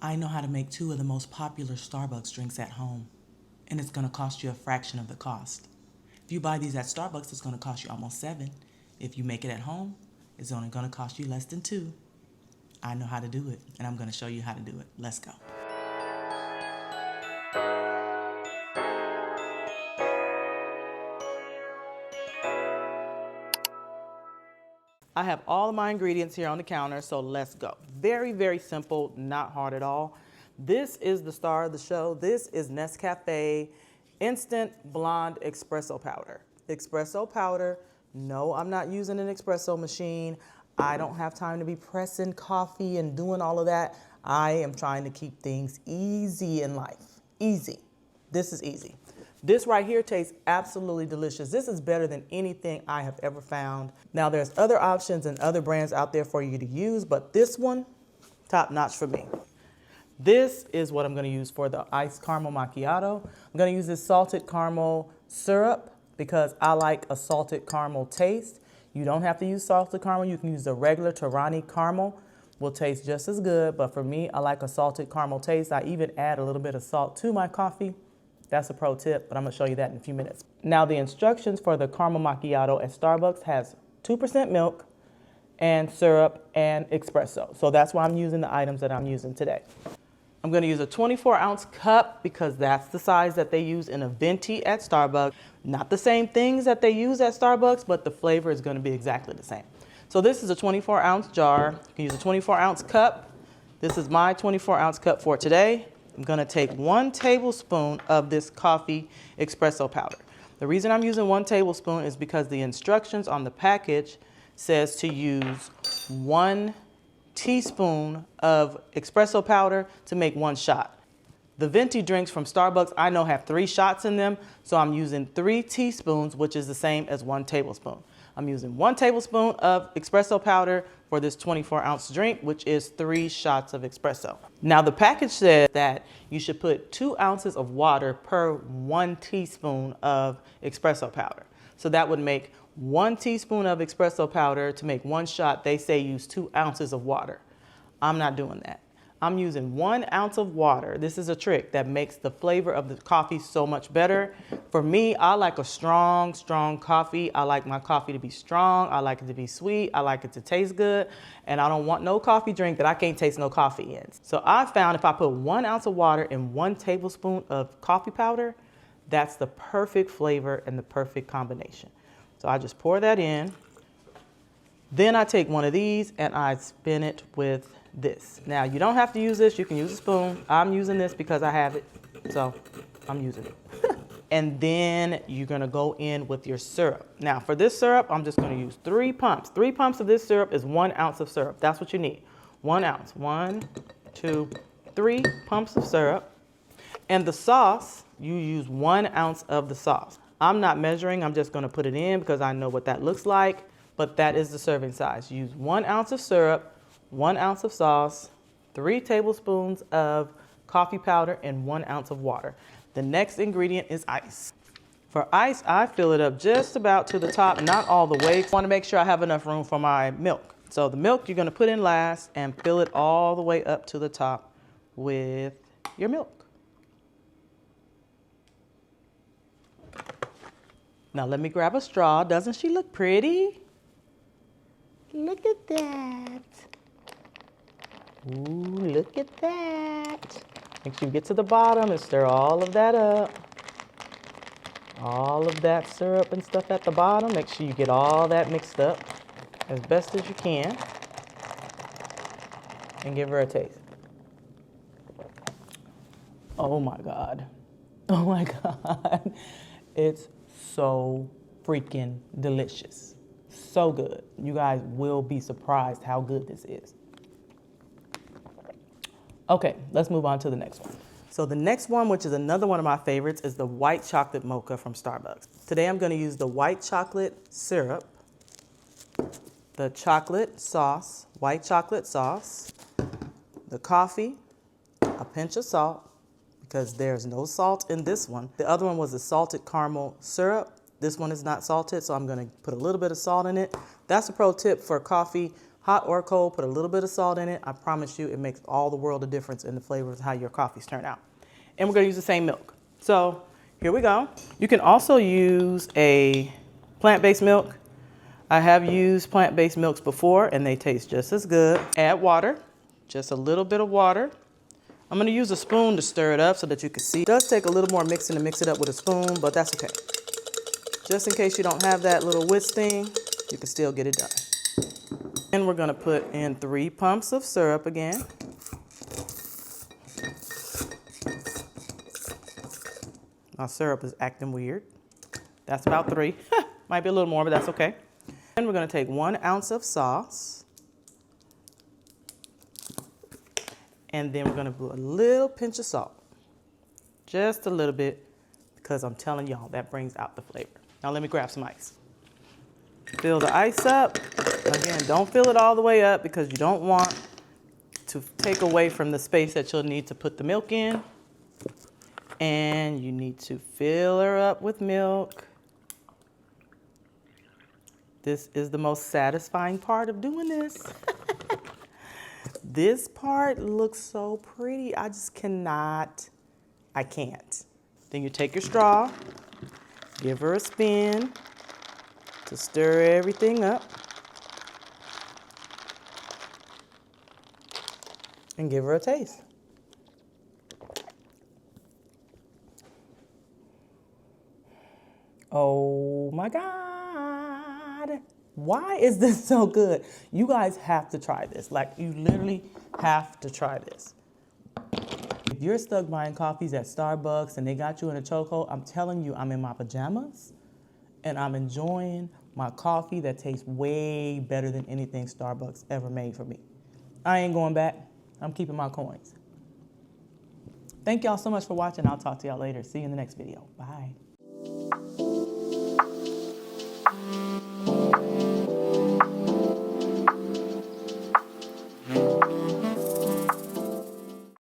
I know how to make two of the most popular Starbucks drinks at home, and it's going to cost you a fraction of the cost. If you buy these at Starbucks, it's going to cost you almost $7. If you make it at home, it's only going to cost you less than $2. I know how to do it, and I'm going to show you how to do it. Let's go. I have all of my ingredients here on the counter, so let's go. Very, very simple, not hard at all. This is the star of the show. This is Nescafé Instant Blonde Espresso Powder. Espresso powder, no, I'm not using an espresso machine. I don't have time to be pressing coffee and doing all of that. I am trying to keep things easy in life. Easy. This is easy. This right here tastes absolutely delicious. This is better than anything I have ever found. Now there's other options and other brands out there for you to use, but this one, top notch for me. This is what I'm gonna use for the Iced Caramel Macchiato. I'm gonna use this salted caramel syrup because I like a salted caramel taste. You don't have to use salted caramel. You can use the regular Torani caramel. Will taste just as good, but for me, I like a salted caramel taste. I even add a little bit of salt to my coffee. That's a pro tip, but I'm gonna show you that in a few minutes. Now the instructions for the caramel macchiato at Starbucks has 2% milk and syrup and espresso. So that's why I'm using the items that I'm using today. I'm gonna use a 24-ounce cup because that's the size that they use in a venti at Starbucks. Not the same things that they use at Starbucks, but the flavor is gonna be exactly the same. So this is a 24-ounce jar. You can use a 24-ounce cup. This is my 24-ounce cup for today. I'm gonna take 1 tablespoon of this coffee espresso powder. The reason I'm using 1 tablespoon is because the instructions on the package says to use 1 teaspoon of espresso powder to make 1 shot. The venti drinks from Starbucks I know have 3 shots in them, so I'm using 3 teaspoons, which is the same as 1 tablespoon. I'm using 1 tablespoon of espresso powder for this 24-ounce drink, which is 3 shots of espresso. Now the package says that you should put 2 ounces of water per 1 teaspoon of espresso powder. So that would make 1 teaspoon of espresso powder to make 1 shot. They say use 2 ounces of water. I'm not doing that. I'm using 1 ounce of water. This is a trick that makes the flavor of the coffee so much better. For me, I like a strong, strong coffee. I like my coffee to be strong. I like it to be sweet. I like it to taste good. And I don't want no coffee drink that I can't taste no coffee in. So I found if I put 1 ounce of water and 1 tablespoon of coffee powder, that's the perfect flavor and the perfect combination. So I just pour that in. Then I take one of these and I spin it with this. Now you don't have to use this, you can use a spoon. I'm using this because I have it, so I'm using it. And then you're gonna go in with your syrup. Now for this syrup, I'm just gonna use 3 pumps. 3 pumps of this syrup is 1 ounce of syrup. That's what you need. 1 ounce, 1, 2, 3 pumps of syrup. And the sauce, you use 1 ounce of the sauce. I'm not measuring, I'm just gonna put it in because I know what that looks like, but that is the serving size. Use 1 ounce of syrup, 1 ounce of sauce, 3 tablespoons of coffee powder, and 1 ounce of water. The next ingredient is ice. For ice, I fill it up just about to the top, not all the way. I want to make sure I have enough room for my milk. So the milk you're going to put in last and fill it all the way up to the top with your milk. Now let me grab a straw. Doesn't she look pretty? Look at that. Ooh, look at that. Make sure you get to the bottom and stir all of that up. All of that syrup and stuff at the bottom. Make sure you get all that mixed up as best as you can. And give her a taste. Oh my God. Oh my God. It's so freaking delicious. So good. You guys will be surprised how good this is. Okay, let's move on to the next one. So the next one, which is another one of my favorites, is the white chocolate mocha from Starbucks. Today I'm going to use the white chocolate syrup, the chocolate sauce, white chocolate sauce, the coffee, a pinch of salt, because there's no salt in this one. The other one was the salted caramel syrup. This one is not salted, so I'm going to put a little bit of salt in it. That's a pro tip for coffee. Hot or cold, put a little bit of salt in it. I promise you it makes all the world of difference in the flavor of how your coffees turn out. And we're gonna use the same milk. So here we go. You can also use a plant-based milk. I have used plant-based milks before and they taste just as good. Add water, just a little bit of water. I'm gonna use a spoon to stir it up so that you can see. It does take a little more mixing to mix it up with a spoon, but that's okay. Just in case you don't have that little whisk thing, you can still get it done. And we're gonna put in 3 pumps of syrup again. My syrup is acting weird. That's about 3. Might be a little more, but that's okay. And we're gonna take 1 ounce of sauce. And then we're gonna put a little pinch of salt. Just a little bit, because I'm telling y'all, that brings out the flavor. Now let me grab some ice. Fill the ice up. Again, don't fill it all the way up because you don't want to take away from the space that you'll need to put the milk in. And you need to fill her up with milk. This is the most satisfying part of doing this. This part looks so pretty. I just cannot, I can't. Then you take your straw, give her a spin to stir everything up. And give her a taste. Oh my God. Why is this so good? You guys have to try this. Like, you literally have to try this. If you're stuck buying coffees at Starbucks and they got you in a chokehold, I'm telling you, I'm in my pajamas and I'm enjoying my coffee that tastes way better than anything Starbucks ever made for me. I ain't going back. I'm keeping my coins. Thank y'all so much for watching. I'll talk to y'all later. See you in the next video. Bye.